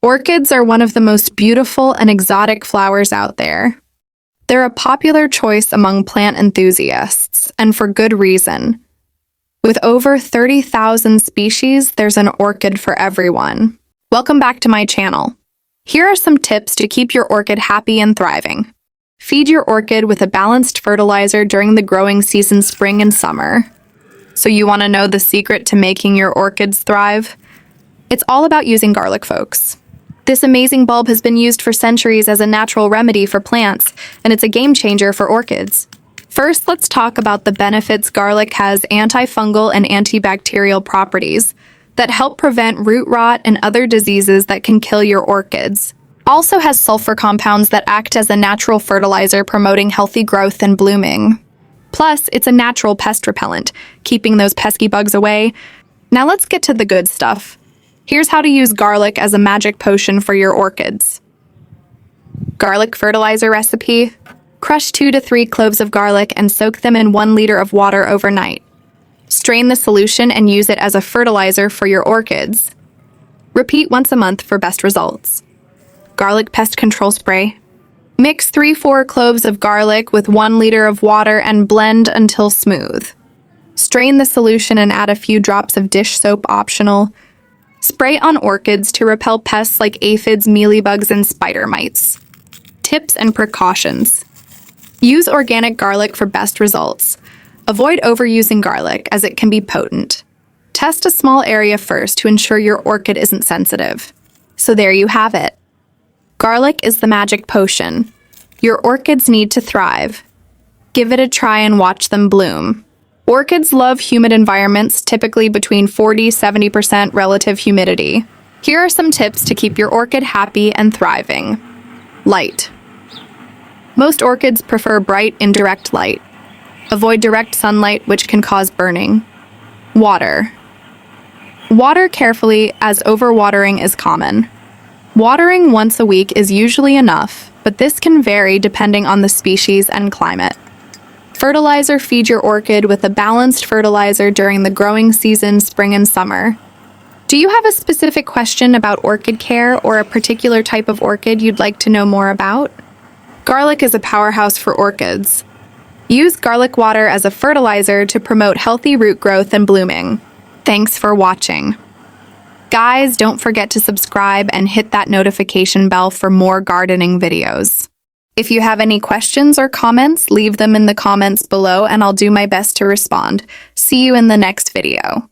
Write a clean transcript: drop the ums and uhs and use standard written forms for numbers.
Orchids are one of the most beautiful and exotic flowers out there. They're a popular choice among plant enthusiasts, and for good reason. With over 30,000 species, there's an orchid for everyone. Welcome back to my channel. Here are some tips to keep your orchid happy and thriving. Feed your orchid with a balanced fertilizer during the growing season, spring and summer. So you want to know the secret to making your orchids thrive? It's all about using garlic, folks. This amazing bulb has been used for centuries as a natural remedy for plants, and it's a game changer for orchids. First, let's talk about the benefits. Garlic has antifungal and antibacterial properties that help prevent root rot and other diseases that can kill your orchids. Also has sulfur compounds that act as a natural fertilizer, promoting healthy growth and blooming. Plus, it's a natural pest repellent, keeping those pesky bugs away. Now let's get to the good stuff. Here's how to use garlic as a magic potion for your orchids. Garlic fertilizer recipe. Crush 2 to 3 cloves of garlic and soak them in 1 liter of water overnight. Strain the solution and use it as a fertilizer for your orchids. Repeat once a month for best results. Garlic pest control spray. Mix 3-4 cloves of garlic with 1 liter of water and blend until smooth. Strain the solution and add a few drops of dish soap, optional. Spray on orchids to repel pests like aphids, mealybugs, and spider mites. Tips and precautions. Use organic garlic for best results. Avoid overusing garlic as it can be potent. Test a small area first to ensure your orchid isn't sensitive. So there you have it. Garlic is the magic potion. Your orchids need to thrive. Give it a try and watch them bloom. Orchids love humid environments, typically between 40–70% relative humidity. Here are some tips to keep your orchid happy and thriving. Light. Most orchids prefer bright, indirect light. Avoid direct sunlight, which can cause burning. Water. Water carefully, as overwatering is common. Watering once a week is usually enough, but this can vary depending on the species and climate. Fertilizer. Feed your orchid with a balanced fertilizer during the growing season, spring and summer. Do you have a specific question about orchid care or a particular type of orchid you'd like to know more about? Garlic is a powerhouse for orchids. Use garlic water as a fertilizer to promote healthy root growth and blooming. Thanks for watching. Guys, don't forget to subscribe and hit that notification bell for more gardening videos. If you have any questions or comments, leave them in the comments below and I'll do my best to respond. See you in the next video.